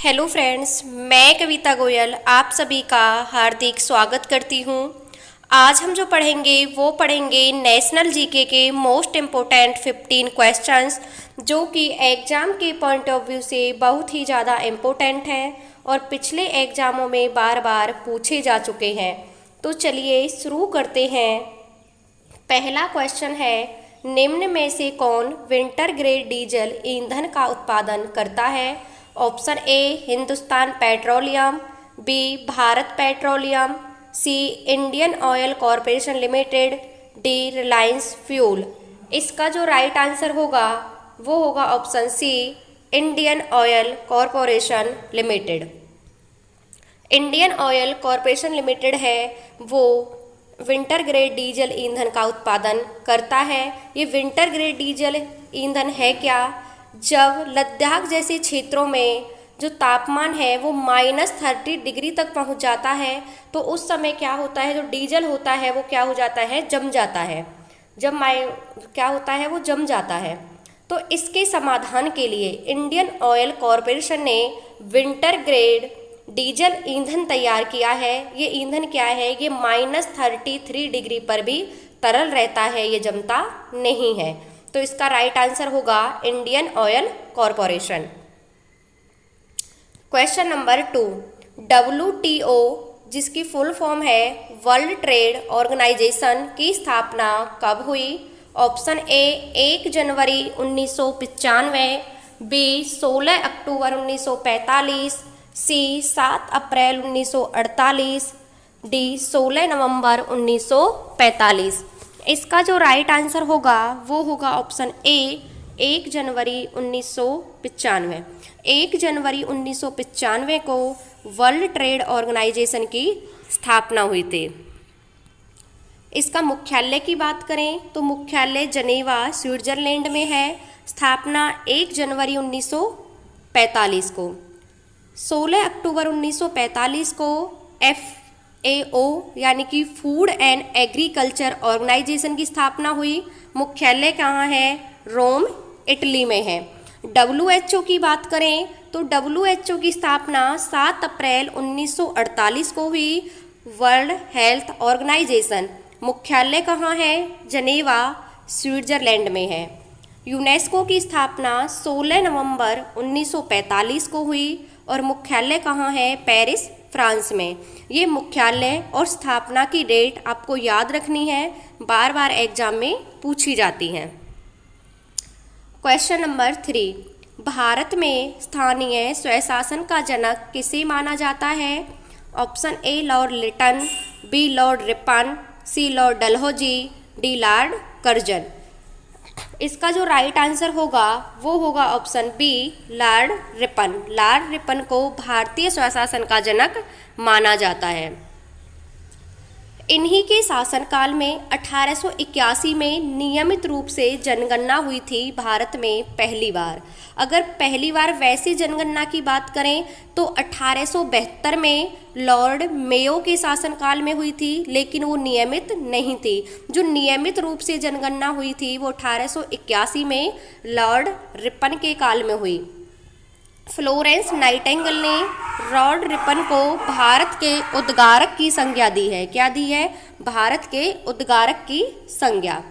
Hello friends, मैं कविता गोयल आप सभी का हार्दिक स्वागत करती हूँ। आज हम जो पढ़ेंगे नेशनल जीके के मोस्ट इम्पोर्टेंट 15 क्वेश्चंस जो कि एग्ज़ाम के पॉइंट ऑफ व्यू से बहुत ही ज़्यादा इम्पोर्टेंट हैं और पिछले एग्ज़ामों में बार बार पूछे जा चुके हैं। तो चलिए शुरू करते हैं। पहला क्वेश्चन है, निम्न में से कौन विंटर ग्रेड डीजल ईंधन का उत्पादन करता है? Option A Hindustan Petroleum, B Bharat Petroleum, C Indian Oil Corporation Limited, D Reliance fuel. इसका जो राइट आंसर होगा वो होगा option C Indian Oil Corporation Limited. Indian Oil Corporation Limited है वो विंटर ग्रेड डीजल ईंधन का उत्पादन करता है। ये विंटर ग्रेड डीजल ईंधन है क्या? जब लद्दाख जैसे क्षेत्रों में जो तापमान है वो -30 डिग्री तक पहुंच जाता है तो उस समय क्या होता है, जो डीजल होता है वो क्या हो जाता है, जम जाता है। क्या होता है, वो जम जाता है। तो इसके समाधान के लिए इंडियन ऑयल कॉरपोरेशन ने विंटर ग्रेड डीजल ईंधन तैयार किया है। ये ईंधन क्या है, ये -33 डिग्री पर भी तरल रहता है, ये जमता नहीं है। तो इसका राइट आंसर होगा Indian Oil Corporation. Question number 2, WTO जिसकी फुल फॉर्म है वर्ल्ड ट्रेड ऑर्गेनाइजेशन की स्थापना कब हुई? ऑप्शन ए 1 जनवरी 1995, बी 16 अक्टूबर 1945, सी 7 अप्रैल 1948, डी 16 नवंबर 1945। इसका जो राइट आंसर होगा वो होगा ऑप्शन ए 1 जनवरी 1995। 1 जनवरी 1995 को वर्ल्ड ट्रेड ऑर्गेनाइजेशन की स्थापना हुई थी। इसका मुख्यालय की बात करें तो मुख्यालय जनेवा स्विट्जरलैंड में है। स्थापना 1 जनवरी 1945 को। 16 अक्टूबर 1945 को FAO यानी कि फूड एंड एग्रीकल्चर ऑर्गेनाइजेशन की स्थापना हुई। मुख्यालय कहाँ है? रोम, इटली में है। WHO की बात करें तो WHO की स्थापना 7 अप्रैल 1948 को हुई। वर्ल्ड हेल्थ ऑर्गेनाइजेशन मुख्यालय कहाँ है? जनेवा, स्विट्जरलैंड में है। यूनेस्को की स्थापना 16 नवंबर 1945 को हुई और मुख्यालय कहाँ है? पेरिस, फ्रांस में। ये मुख्यालय और स्थापना की डेट आपको याद रखनी है, बार बार एग्जाम में पूछी जाती हैं। क्वेश्चन नंबर 3, भारत में स्थानीय स्वशासन का जनक किसे माना जाता है? Option A Lord Lytton, B Lord Ripon, C Lord Dalhousie, D Lord Curzon. इसका जो राइट आंसर होगा वो होगा option B Lord Ripon. Lord Ripon को भारतीय स्वशासन का जनक माना जाता है। इन्हीं के शासनकाल में 1881 में नियमित रूप से जनगणना हुई थी भारत में पहली बार। अगर पहली बार वैसी जनगणना की बात करें तो 1872 में लॉर्ड मेयो के शासनकाल में हुई थी, लेकिन वो नियमित नहीं थी। जो नियमित रूप से जनगणना हुई थी वो 1881 में लॉर्ड रिपन के काल में हुई। फ्लोरेंस नाइटिंगेल ने लॉर्ड रिपन को भारत के उद्गारक की संज्ञा दी है। क्या दी है? भारत के उद्गारक की संज्ञा।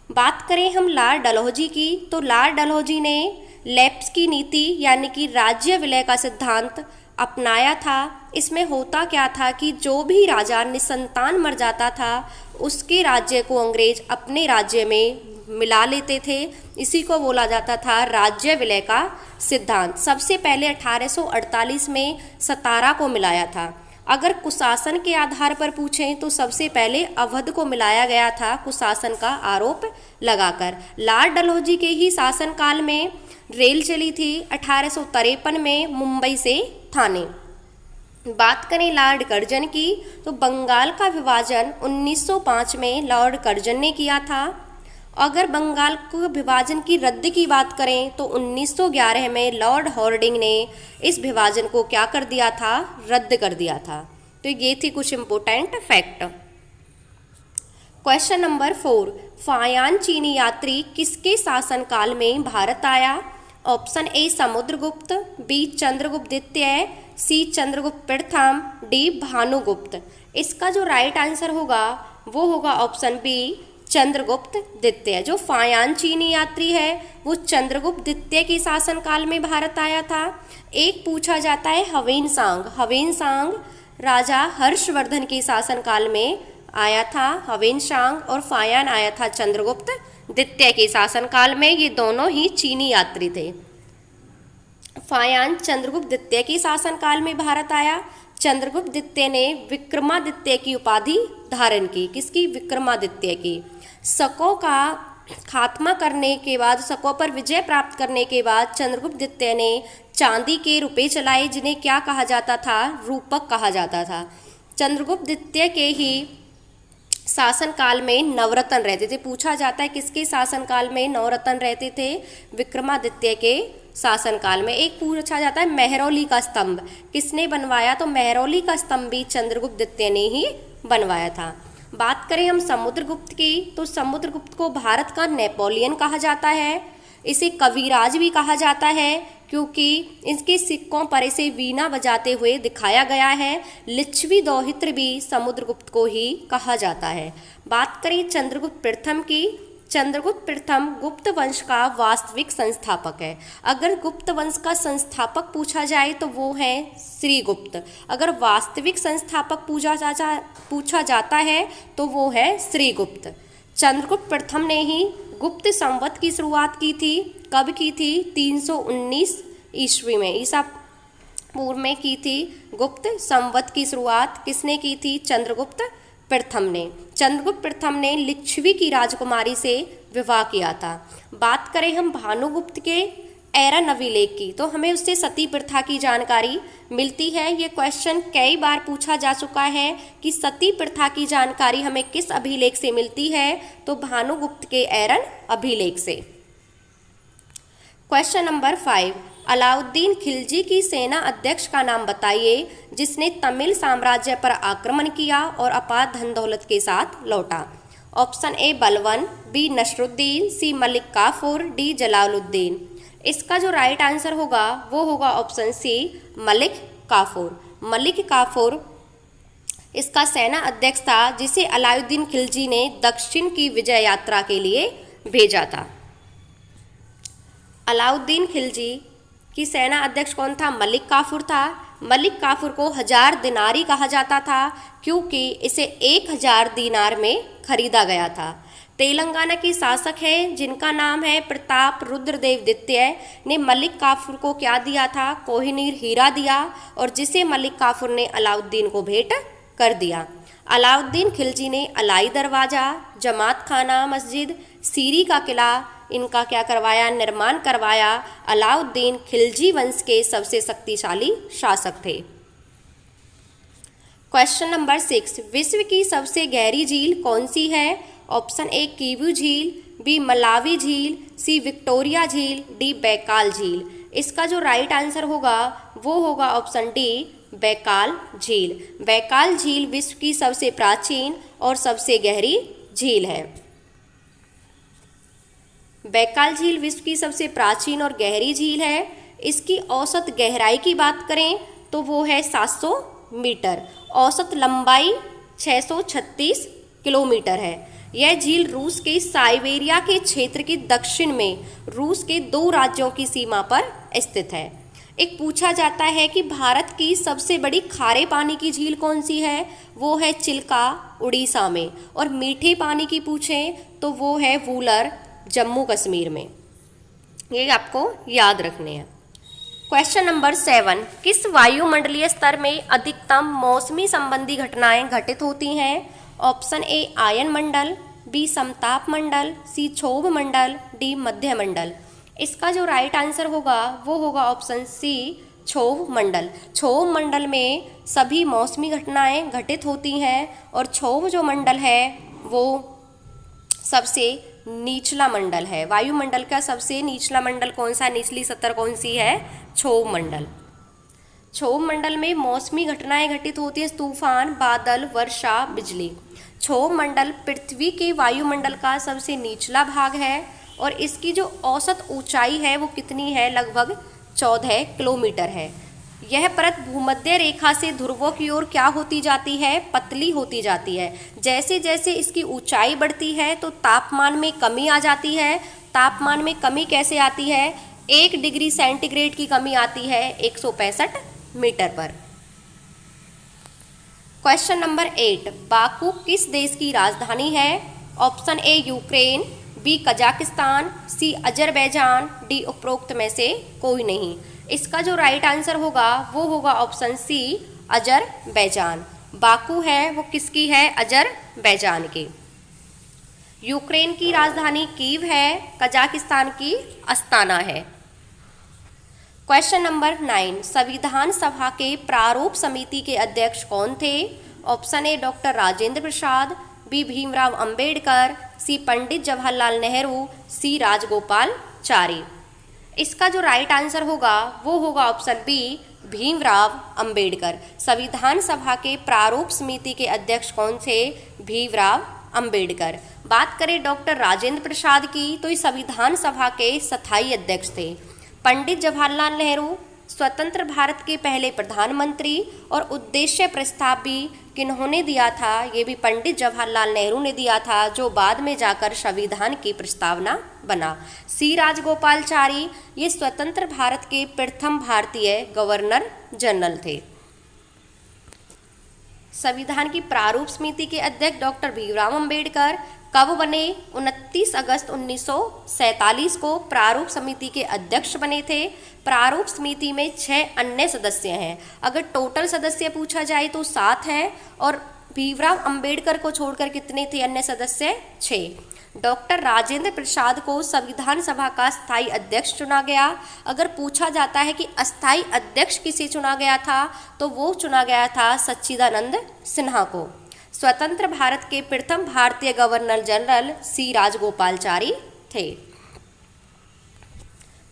बात करें हम लॉर्ड डलहौजी की तो लॉर्ड डलहौजी ने लैप्स की नीति यानी कि राज्य विलय का सिद्धांत अपनाया था। इसमें होता क्या था कि जो भी राजा निसंतान मर जाता था उसके राज्य को अंग्रेज अपने राज्य में मिला लेते थे। इसी को बोला जाता था राज्य विलय का सिद्धांत। सबसे पहले 1848 में सतारा को मिलाया था। अगर कुशासन के आधार पर पूछें तो सबसे पहले अवध को मिलाया गया था कुशासन का आरोप लगाकर। लॉर्ड डलहौजी के ही शासनकाल में रेल चली थी 1853 में मुंबई से थाने। बात करें लॉर्ड कर्जन की तो बंगाल का विभाजन 1905 में लॉर्ड कर्जन ने किया था। अगर बंगाल को विभाजन की रद्द की बात करें तो 1911 में लॉर्ड हॉर्डिंग ने इस विभाजन को क्या कर दिया था? रद्द कर दिया था। तो ये थी कुछ important fact. Question number 4, Faxian चीनी यात्री किसके शासनकाल में भारत आया? Option A Samudragupta, B Chandragupta द्वितीय, सी चंद्रगुप्त प्रथम, डी भानुगुप्त। इसका जो राइट आंसर होगा वो होगा ऑप्शन बी चंद्रगुप्त द्वितीय। जो फायान चीनी यात्री है वो चंद्रगुप्त द्वितीय के शासनकाल में भारत आया था। एक पूछा जाता है हवेनसांग, हवेनसांग राजा हर्षवर्धन के शासनकाल में आया था हवेनसांग, और फायान आया था चंद्रगुप्त द्वितीय के शासनकाल में। ये दोनों ही चीनी यात्री थे। फायान चंद्रगुप्त द्वितीय के शासनकाल में भारत आया। चंद्रगुप्त द्वितीय ने विक्रमादित्य की उपाधि धारण की। किसकी? विक्रमादित्य की। शकों का खात्मा करने के बाद, शकों पर विजय प्राप्त करने के बाद चंद्रगुप्त द्वितीय ने चांदी के रुपए चलाए, जिन्हें क्या कहा जाता था? रूपक कहा जाता था। चंद्रगुप्त द्वितीय के ही शासनकाल में नवरत्न रहते थे। पूछा जाता है किसके शासनकाल में नवरत्न रहते थे? विक्रमादित्य के शासनकाल में। एक पूछा जाता है मेहरौली का स्तंभ किसने बनवाया? तो मेहरौली का स्तंभ भी चंद्रगुप्त द्वितीय ने ही बनवाया था। बात करें हम समुद्रगुप्त की, तो समुद्रगुप्त को भारत का नेपोलियन कहा जाता है। इसे कविराज भी कहा जाता है क्योंकि इसके सिक्कों पर इसे वीणा बजाते हुए दिखाया गया है। लिच्छवी दौहित्र भी समुद्रगुप्त को ही कहा जाता है। बात करें चंद्रगुप्त प्रथम की, चंद्रगुप्त प्रथम गुप्त वंश का वास्तविक संस्थापक है। अगर गुप्त वंश का संस्थापक पूछा जाए तो वो है श्रीगुप्त। अगर वास्तविक संस्थापक पूछा जाता है तो वो है श्रीगुप्त। चंद्रगुप्त प्रथम ने ही गुप्त संवत की शुरुआत की थी। कब की थी? 319 ईस्वी में, ईसा पूर्व में की थी गुप्त संवत की शुरुआत। किसने की थी? चंद्रगुप्त प्रथम ने। चंद्रगुप्त प्रथम ने लिच्छवी की राजकुमारी से विवाह किया था। बात करें हम भानुगुप्त के एरन अभिलेख की, तो हमें उससे सती प्रथा की जानकारी मिलती है। ये क्वेश्चन कई बार पूछा जा चुका है कि सती प्रथा की जानकारी हमें किस अभिलेख से मिलती है? तो भानुगुप्त के एरन अभिलेख से। क्वेश्चन नंबर 5, अलाउद्दीन खिलजी की सेना अध्यक्ष का नाम बताइए जिसने तमिल साम्राज्य पर आक्रमण किया और अपार धन दौलत के साथ लौटा। ऑप्शन ए बलवन, बी नसरुद्दीन, सी मलिक काफूर, डी जलालुद्दीन। इसका जो राइट आंसर होगा वो होगा ऑप्शन सी मलिक काफूर। मलिक काफूर इसका सेना अध्यक्ष था जिसे अलाउद्दीन खिलजी ने दक्षिण की विजय यात्रा के लिए भेजा था। अलाउद्दीन खिलजी की सेना अध्यक्ष कौन था? मलिक काफूर था। मलिक काफूर को 1000 दिनारी कहा जाता था क्योंकि इसे 1000 दीनार में खरीदा गया था। तेलंगाना के शासक हैं जिनका नाम है प्रताप रुद्रदेव द्वितीय ने मलिक काफूर को क्या दिया था? कोहिनूर हीरा दिया, और जिसे मलिक काफूर ने अलाउद्दीन को भेंट कर दिया। अलाउद्दीन खिलजी ने अलाई दरवाजा, जमात खाना मस्जिद, सीरी का किला इनका क्या करवाया? निर्माण करवाया। अलाउद्दीन खिलजी वंश के सबसे शक्तिशाली शासक थे। क्वेश्चन नंबर 6, विश्व की सबसे गहरी झील कौन सी है? ऑप्शन ए कीवू झील, बी मलावी झील, सी विक्टोरिया झील, डी बैकाल झील। इसका जो राइट आंसर होगा वो होगा ऑप्शन डी बैकाल झील। बैकाल झील विश्व की सबसे प्राचीन और सबसे गहरी झील है। बैकाल झील विश्व की सबसे प्राचीन और गहरी झील है। इसकी औसत गहराई की बात करें तो वो है 700 मीटर। औसत लंबाई 636 किलोमीटर है। यह झील रूस के साइबेरिया के क्षेत्र के दक्षिण में रूस के 2 राज्यों की सीमा पर स्थित है। एक पूछा जाता है कि भारत की सबसे बड़ी खारे पानी की झील कौन सी है? वो है चिल्का उड़ीसा में, और मीठे पानी की पूछें तो वो है वूलर जम्मू कश्मीर में। ये आपको याद रखने हैं। क्वेश्चन नंबर 7, किस वायुमंडलीय स्तर में अधिकतम मौसमी संबंधी घटनाएं घटित होती हैं? ऑप्शन ए आयन मंडल, बी समताप मंडल, सी क्षोभ मंडल, डी मध्य मंडल। इसका जो राइट आंसर होगा वो होगा ऑप्शन सी क्षोभ मंडल। क्षोभ मंडल में सभी मौसमी घटनाएं घटित होती हैं, और क्षोभ जो मंडल है वो सबसे निचला मंडल है। वायुमंडल का सबसे निचला मंडल कौन सा? निचली सतह कौन सी है? क्षोभ मंडल। क्षोभ मंडल में मौसमी घटनाएं घटित होती है, तूफान, बादल, वर्षा, बिजली। क्षोभ मंडल पृथ्वी के वायुमंडल का सबसे निचला भाग है और इसकी जो औसत ऊंचाई है वो कितनी है, लगभग 14 किलोमीटर है। यह परत भूमध्य रेखा से ध्रुवों की ओर क्या होती जाती है, पतली होती जाती है। जैसे जैसे इसकी ऊंचाई बढ़ती है तो तापमान में कमी आ जाती है। तापमान में कमी कैसे आती है, 1 डिग्री सेंटीग्रेड की कमी आती है 165 मीटर पर। क्वेश्चन नंबर 8, बाकू किस देश की राजधानी है? Option A Ukraine, B Kazakhstan, C Azerbaijan, D उपरोक्त में से कोई नहीं। इसका जो राइट आंसर होगा वो होगा ऑप्शन सी अजरबैजान। बाकू है वो किसकी है, अजरबैजान की। यूक्रेन की राजधानी कीव है, कजाकिस्तान की अस्ताना है। क्वेश्चन नंबर 9, संविधान सभा के प्रारूप समिति के अध्यक्ष कौन थे? Option A doctor Rajendra Prasad, B Bhimrao Ambedkar, C Pandit Jawaharlal Nehru, C Rajagopalachari. इसका जो राइट आंसर होगा वो होगा ऑप्शन बी भीमराव अंबेडकर। संविधान सभा के प्रारूप समिति के अध्यक्ष कौन थे? भीमराव अंबेडकर। बात करें डॉक्टर राजेंद्र प्रसाद की तो ये संविधान सभा के स्थायी अध्यक्ष थे। पंडित जवाहरलाल नेहरू स्वतंत्र भारत के पहले प्रधानमंत्री, और उद्देश्य प्रस्ताव भी किन्होंने दिया था? ये भी पंडित जवाहरलाल नेहरू ने दिया था, जो बाद में जाकर संविधान की प्रस्तावना बना। सी राजगोपालचारी ये स्वतंत्र भारत के प्रथम भारतीय गवर्नर जनरल थे। संविधान की प्रारूप समिति के अध्यक्ष डॉक्टर भीमराव अंबेडकर कब बने? 29 अगस्त 1947 को प्रारूप समिति के अध्यक्ष बने थे। प्रारूप समिति में 6 अन्य सदस्य हैं। अगर टोटल सदस्य पूछा जाए तो 7 हैं, और भीमराव अंबेडकर को छोड़कर कितने थे अन्य सदस्य? 6। डॉक्टर राजेंद्र प्रसाद को संविधान सभा का स्थायी अध्यक्ष चुना गया। अगर पूछा जाता है कि अस्थायी अध्यक्ष किसे चुना गया था, तो वो चुना गया था सच्चिदानंद सिन्हा को। स्वतंत्र भारत के प्रथम भारतीय गवर्नर जनरल सी राजगोपालचारी थे।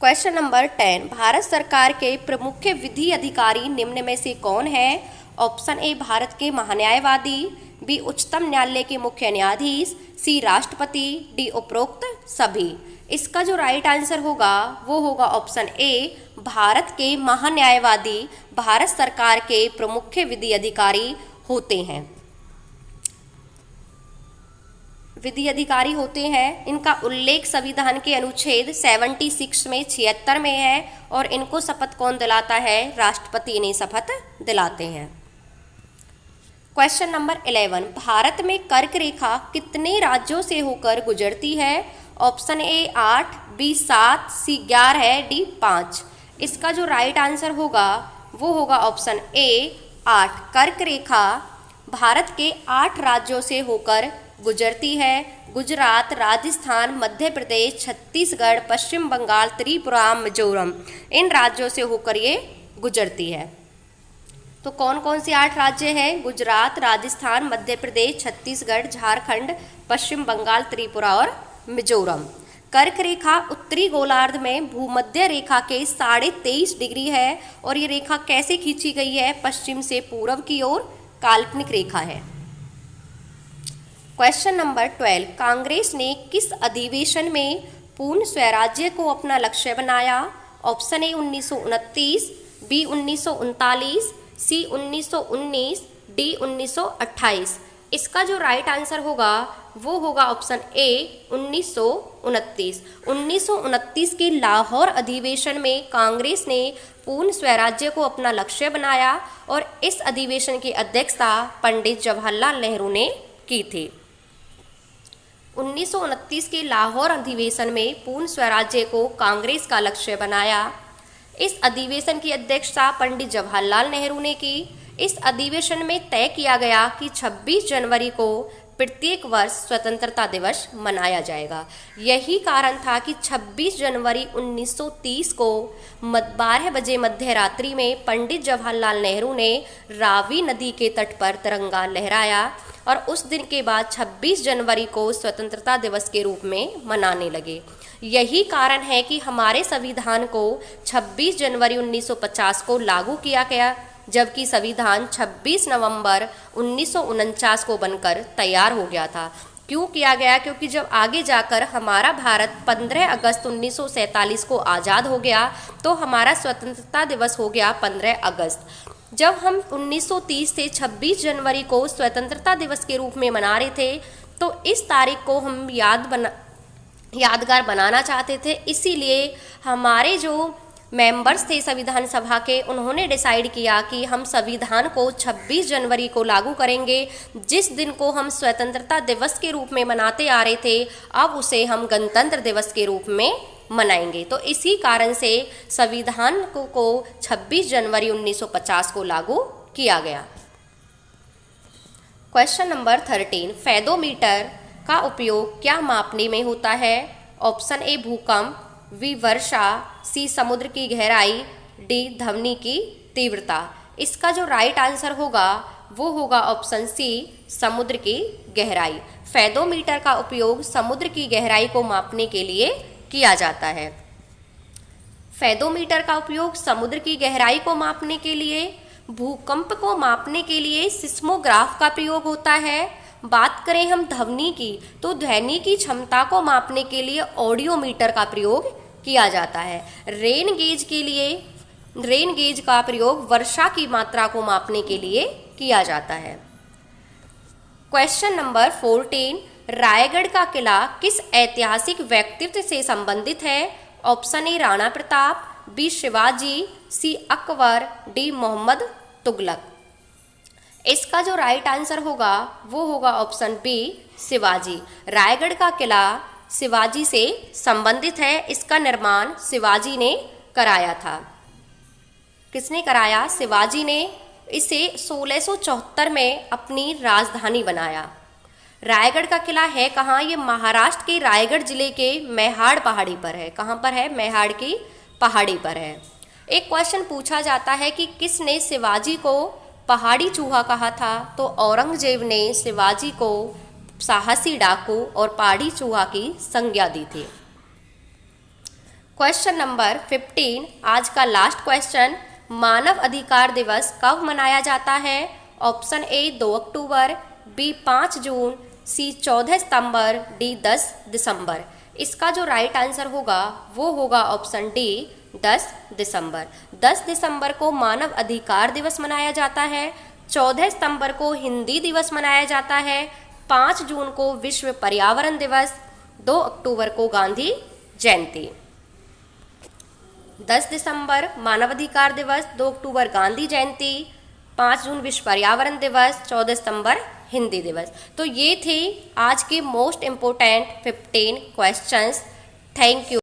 क्वेश्चन नंबर 10, भारत सरकार के प्रमुख विधि अधिकारी निम्न में से कौन है? ऑप्शन ए भारत के महान्यायवादी, बी उच्चतम न्यायालय के मुख्य न्यायाधीश, सी राष्ट्रपति, डी उपरोक्त सभी। इसका जो राइट आंसर होगा वो होगा ऑप्शन ए भारत के महान्यायवादी भारत सरकार के प्रमुख विधि अधिकारी होते हैं। विधि अधिकारी होते हैं, इनका उल्लेख संविधान के अनुच्छेद 76 में 76 में है, और इनको शपथ कौन दिलाता है? राष्ट्रपति इन्हें शपथ दिलाते हैं। क्वेश्चन नंबर 11, भारत में कर्क रेखा कितने राज्यों से होकर गुजरती है? Option A 8, B 7, C 11, D 5। इसका जो राइट आंसर होगा वो होगा ऑप्शन ए 8। कर्क रेखा भारत के 8 राज्यों से होकर गुजरती है। गुजरात, राजस्थान, मध्य प्रदेश, छत्तीसगढ़, पश्चिम बंगाल, त्रिपुरा, मिजोरम, इन राज्यों से होकर ये गुजरती है। तो कौन कौन से 8 राज्य हैं? गुजरात, राजस्थान, मध्य प्रदेश, छत्तीसगढ़, झारखंड, पश्चिम बंगाल, त्रिपुरा और मिजोरम। कर्क रेखा उत्तरी गोलार्ध में भूमध्य रेखा के 23.5 डिग्री है, और ये रेखा कैसे खींची गई है? पश्चिम से पूर्व की ओर काल्पनिक रेखा है। क्वेश्चन नंबर 12, कांग्रेस ने किस अधिवेशन में पूर्ण स्वराज्य को अपना लक्ष्य बनाया? Option A 1929, B 1939, C 1919, D 1928। इसका जो राइट आंसर होगा वो होगा ऑप्शन ए 1929। 1929 के लाहौर अधिवेशन में कांग्रेस ने पूर्ण स्वराज्य को अपना लक्ष्य बनाया, और इस अधिवेशन की अध्यक्षता पंडित जवाहरलाल नेहरू ने की थी। 1929 के लाहौर अधिवेशन में पूर्ण स्वराज्य को कांग्रेस का लक्ष्य बनाया। इस अधिवेशन की अध्यक्षता पंडित जवाहरलाल नेहरू ने की। इस अधिवेशन में तय किया गया कि 26 जनवरी को प्रत्येक वर्ष स्वतंत्रता दिवस मनाया जाएगा। यही कारण था कि 26 जनवरी 1930 को 12 बजे मध्य रात्रि में पंडित जवाहरलाल नेहरू ने रावी नदी के तट पर तिरंगा लहराया, और उस दिन के बाद 26 जनवरी को स्वतंत्रता दिवस के रूप में मनाने लगे। यही कारण है कि हमारे संविधान को 26 जनवरी 1950 को लागू किया गया, जबकि संविधान 26 नवंबर 1949 को बनकर तैयार हो गया था। क्यों किया गया? क्योंकि जब आगे जाकर हमारा भारत 15 अगस्त 1947 को आज़ाद हो गया तो हमारा स्वतंत्रता दिवस हो गया 15 अगस्त। जब हम 1930 से 26 जनवरी को स्वतंत्रता दिवस के रूप में मना रहे थे तो इस तारीख को हम यादगार बनाना चाहते थे। इसीलिए हमारे जो मेंबर्स थे संविधान सभा के, उन्होंने डिसाइड किया कि हम संविधान को 26 जनवरी को लागू करेंगे। जिस दिन को हम स्वतंत्रता दिवस के रूप में मनाते आ रहे थे, अब उसे हम गणतंत्र दिवस के रूप में मनाएंगे। तो इसी कारण से संविधान को 26 जनवरी 1950 को लागू किया गया। क्वेश्चन नंबर 13, फेदोमीटर का उपयोग क्या मापने में होता है? ऑप्शन ए भूकंप, बी वर्षा, सी समुद्र की गहराई, डी ध्वनि की तीव्रता। इसका जो राइट आंसर होगा वो होगा ऑप्शन सी समुद्र की गहराई। फेदोमीटर का उपयोग समुद्र की गहराई को मापने के लिए किया जाता है। फेदोमीटर का उपयोग समुद्र की गहराई को मापने के लिए, भूकंप को मापने के लिए सिस्मोग्राफ का प्रयोग होता है। बात करें हम ध्वनि की तो ध्वनि की क्षमता को मापने के लिए ऑडियोमीटर का प्रयोग किया जाता है। रेन गेज का प्रयोग वर्षा की मात्रा को मापने के लिए किया जाता है। क्वेश्चन नंबर 14, रायगढ़ का किला किस ऐतिहासिक व्यक्तित्व से संबंधित है? Option A Rana Pratap, B Shivaji, C Akbar, D Mohammad Tughlaq. इसका जो राइट आंसर होगा वो होगा ऑप्शन बी शिवाजी। रायगढ़ का किला शिवाजी से संबंधित है। इसका निर्माण शिवाजी ने कराया था। किसने कराया? शिवाजी ने इसे 1674 में अपनी राजधानी बनाया। रायगढ़ का किला है कहाँ? ये महाराष्ट्र के रायगढ़ जिले के मेहाड़ पहाड़ी पर है। कहाँ पर है? मेहाड़ की पहाड़ी पर है। एक क्वेश्चन पूछा जाता है कि किसने शिवाजी को पहाड़ी चूहा कहा था? तो औरंगजेब ने शिवाजी को साहसी डाकू और पहाड़ी चूहा की संज्ञा दी थी। क्वेश्चन नंबर 15, आज का लास्ट क्वेश्चन, मानव अधिकार दिवस कब मनाया जाता है? ऑप्शन ए 2 अक्टूबर, बी 5 जून, सी 14 सितंबर, डी 10 दिसंबर। इसका जो राइट आंसर होगा वो होगा ऑप्शन डी 10 दिसंबर। 10 दिसंबर को मानव अधिकार दिवस मनाया जाता है। 14 सितंबर को हिंदी दिवस मनाया जाता है। 5 जून को विश्व पर्यावरण दिवस, 2 अक्टूबर को गांधी जयंती। 10 दिसंबर मानवाधिकार दिवस, 2 अक्टूबर गांधी जयंती, 5 जून विश्व पर्यावरण दिवस, 14 सितंबर हिंदी दिवस। तो ये थे आज के most important 15 questions. Thank you.